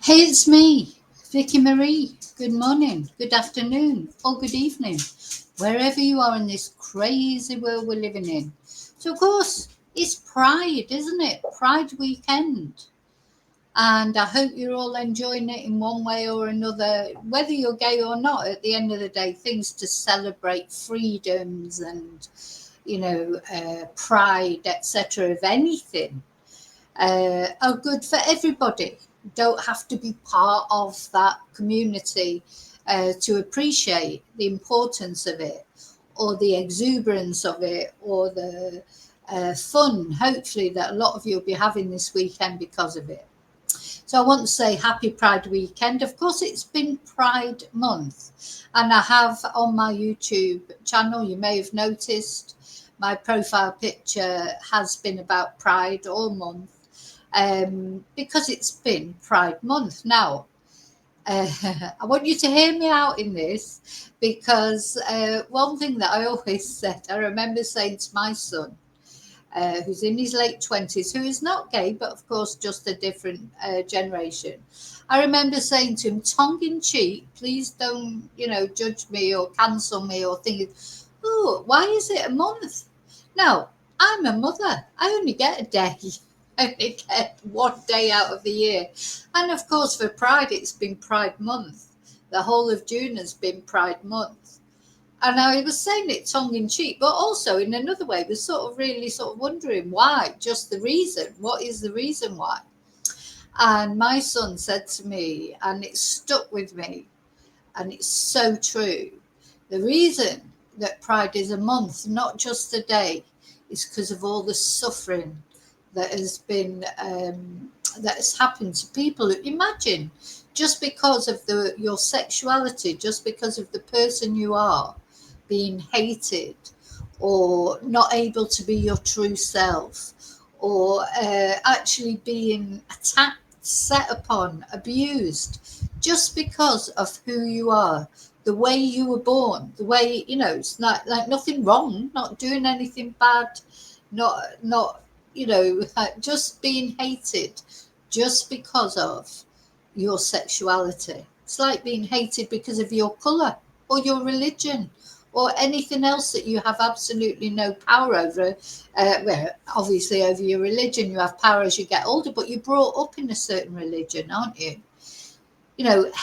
Hey, it's me, Vicky Marie. Good morning, good afternoon, or good evening, wherever you are in this crazy world we're living in. So, of course, it's Pride, isn't it? Pride weekend. And I hope you're all enjoying it in one way or another, whether you're gay or not. At the end of the day, things to celebrate freedoms and, pride, etc., of anything are good for everybody. Don't have to be part of that community to appreciate the importance of it, or the exuberance of it, or the fun, hopefully, that a lot of you will be having this weekend because of it. So I want to say happy Pride weekend. Of course, it's been Pride month, and I have on my YouTube channel, you may have noticed, my profile picture has been about Pride all month, because it's been Pride month. Now, I want you to hear me out in this, because one thing that I always said, I remember saying to my son, who's in his late 20s, who is not gay, but of course just a different generation. I remember saying to him, tongue in cheek, please don't, judge me or cancel me or think, oh, why is it a month? Now, I'm a mother. I only get a day. I only get one day out of the year. And of course, for Pride, it's been Pride month. The whole of June has been Pride month. And I was saying it tongue in cheek, but also in another way, was really wondering why, just the reason. What is the reason why? And my son said to me, and it stuck with me, and it's so true. The reason that Pride is a month, not just a day, is because of all the suffering that has been that has happened to people. Imagine, just because of your sexuality, just because of the person you are, being hated, or not able to be your true self, or actually being attacked, set upon, abused, just because of who you are, the way you were born, the way, it's not like nothing wrong, not doing anything bad, not just being hated just because of your sexuality. It's like being hated because of your color or your religion or anything else that you have absolutely no power over. Well, obviously over your religion you have power as you get older, but you're brought up in a certain religion, aren't you?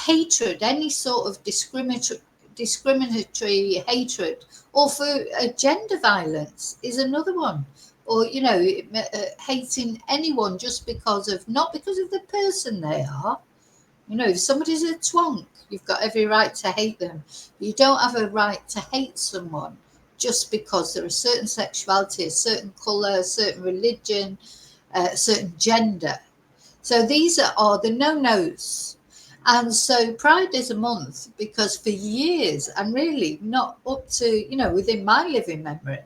Hatred, any sort of discriminatory hatred, or for gender violence is another one. Or hating anyone just because of, not because of the person they are. If somebody's a twonk, you've got every right to hate them. You don't have a right to hate someone just because they're a certain sexuality, a certain colour, a certain religion, a certain gender. So these are the no-nos. And so Pride is a month because for years, and really not up to, within my living memory,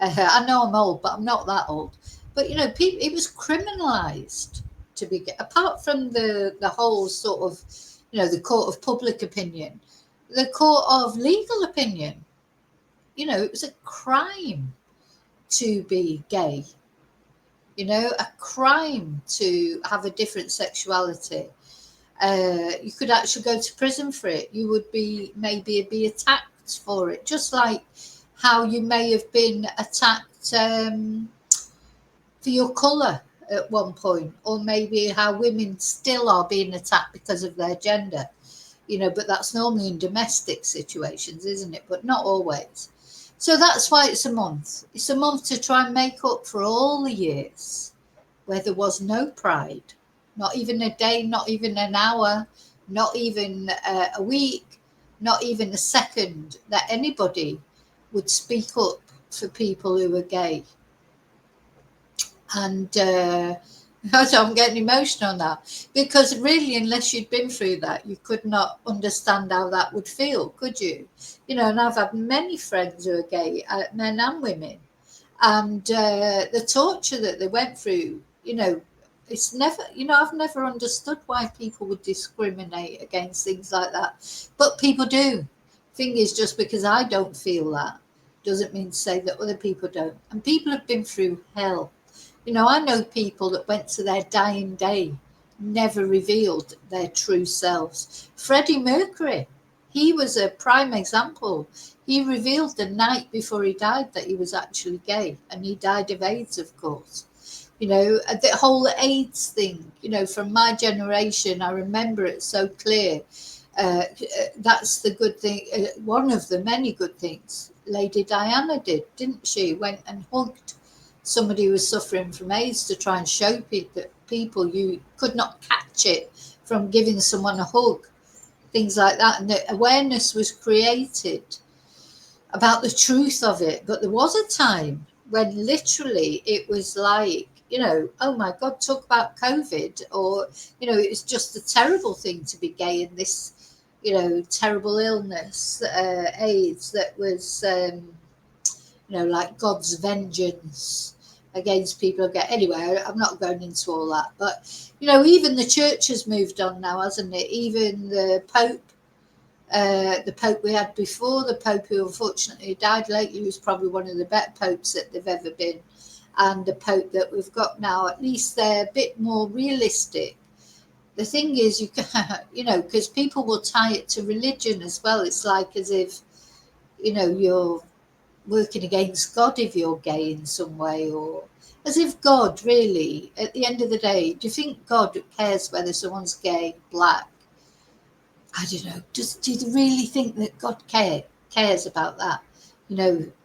I know I'm old, but I'm not that old. But, people, it was criminalised to be gay, apart from the whole sort of, the court of public opinion, the court of legal opinion. It was a crime to be gay, a crime to have a different sexuality. You could actually go to prison for it. You would maybe be attacked for it, just like how you may have been attacked for your colour at one point, or maybe how women still are being attacked because of their gender. But that's normally in domestic situations, isn't it? But not always. So that's why it's a month. It's a month to try and make up for all the years where there was no pride, not even a day, not even an hour, not even a week, not even a second that anybody would speak up for people who were gay. And I'm getting emotional now, because really, unless you'd been through that, you could not understand how that would feel, could you? And I've had many friends who are gay, men and women, and the torture that they went through, it's never, I've never understood why people would discriminate against things like that, but people do. Thing is, just because I don't feel that doesn't mean to say that other people don't. And people have been through hell. I know people that went to their dying day never revealed their true selves. Freddie Mercury, he was a prime example. He revealed the night before he died that he was actually gay, and he died of AIDS, of course. The whole AIDS thing, from my generation, I remember it so clear. That's the good thing. One of the many good things Lady Diana did, didn't she? Went and hugged somebody who was suffering from AIDS to try and show people you could not catch it from giving someone a hug, things like that. And the awareness was created about the truth of it. But there was a time when literally it was like, oh my God, talk about COVID, or, it was just a terrible thing to be gay in this, terrible illness, AIDS, that was, like God's vengeance against people who get. Anyway, I'm not going into all that, but even the church has moved on now, hasn't it? Even the Pope we had before, the Pope who unfortunately died lately, was probably one of the better popes that they've ever been, and the Pope that we've got now, at least they're a bit more realistic. The thing is, you can, because people will tie it to religion as well. It's like as if, you're working against God if you're gay in some way, or as if God really, at the end of the day, do you think God cares whether someone's gay, black? I don't know. Do you really think that God cares about that?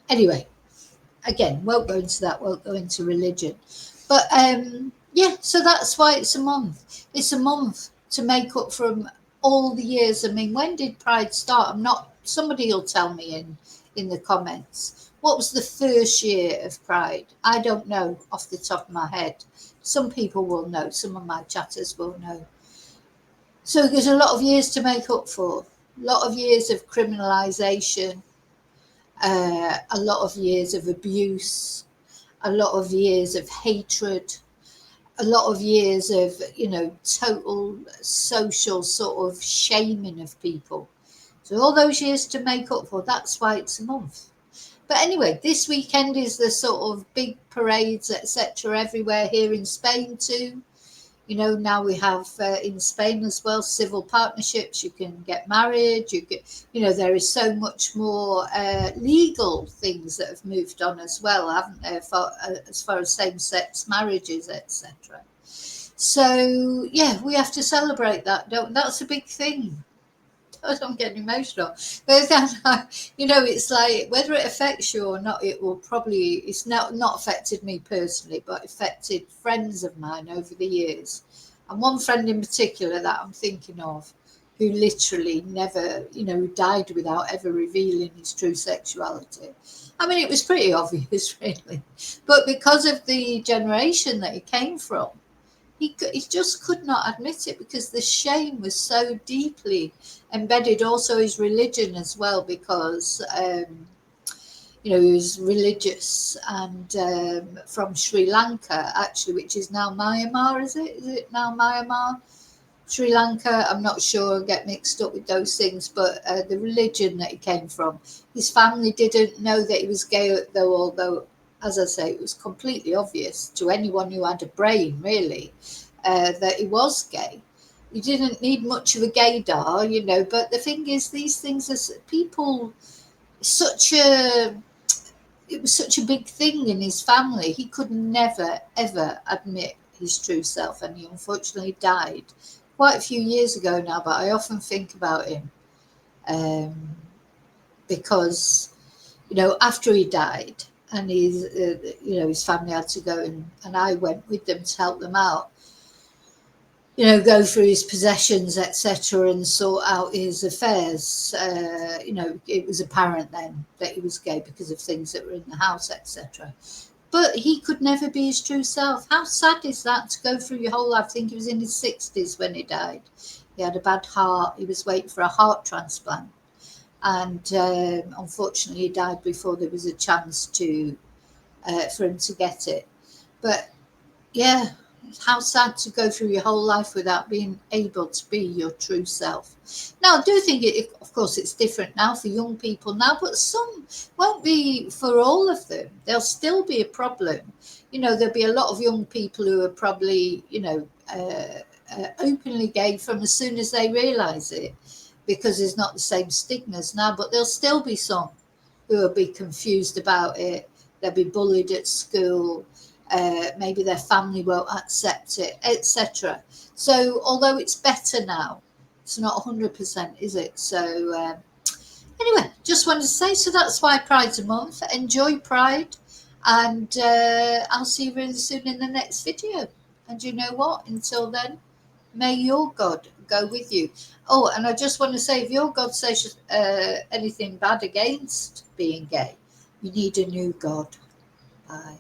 Anyway, again, won't go into that, won't go into religion. But yeah, so that's why it's a month. It's a month to make up from all the years. I mean, when did Pride start? Somebody will tell me in the comments. What was the first year of Pride? I don't know off the top of my head. Some people will know. Some of my chatters will know. So there's a lot of years to make up for. A lot of years of criminalisation. A lot of years of abuse. A lot of years of hatred. A lot of years of, total social sort of shaming of people. So all those years to make up for, that's why it's a month. But anyway, this weekend is the sort of big parades, etc., everywhere here in Spain too. Now we have in Spain as well civil partnerships. You can get married. You can, there is so much more legal things that have moved on as well, haven't there? As far as same-sex marriages, etc. So yeah, we have to celebrate that. That's a big thing. I'm getting emotional. But it's like whether it affects you or not, it's not affected me personally, but affected friends of mine over the years. And one friend in particular that I'm thinking of, who literally never, died without ever revealing his true sexuality. I mean, it was pretty obvious, really. But because of the generation that he came from, he just could not admit it because the shame was so deeply embedded. Also his religion as well, because he was religious, and from Sri Lanka actually, which is now Myanmar. Is it now Myanmar? Sri Lanka, I'm not sure, I get mixed up with those things, but the religion that he came from, his family didn't know that he was gay, although as I say, it was completely obvious to anyone who had a brain, really, that he was gay. You didn't need much of a gaydar, but the thing is, these things are people, it was such a big thing in his family. He could never, ever admit his true self, and he unfortunately died quite a few years ago now, but I often think about him because, after he died, and his family had to go, and I went with them to help them out, go through his possessions, etc., and sort out his affairs. It was apparent then that he was gay because of things that were in the house, etc. But he could never be his true self. How sad is that, to go through your whole life? I think he was in his 60s when he died. He had a bad heart. He was waiting for a heart transplant. And unfortunately, he died before there was a chance for him to get it. But yeah, how sad to go through your whole life without being able to be your true self. Now, I do think of course, it's different now for young people now, but some won't be for all of them. There'll still be a problem. There'll be a lot of young people who are probably, openly gay from as soon as they realise it, because there's not the same stigmas now. But there'll still be some who will be confused about it. They'll be bullied at school. Maybe their family won't accept it, etc. So although it's better now, it's not 100%, is it? So anyway, just wanted to say, so that's why Pride's a month. Enjoy Pride, and I'll see you really soon in the next video. And you know what? Until then, may your God go with you. Oh, and I just want to say, if your God says anything bad against being gay, you need a new God. Bye.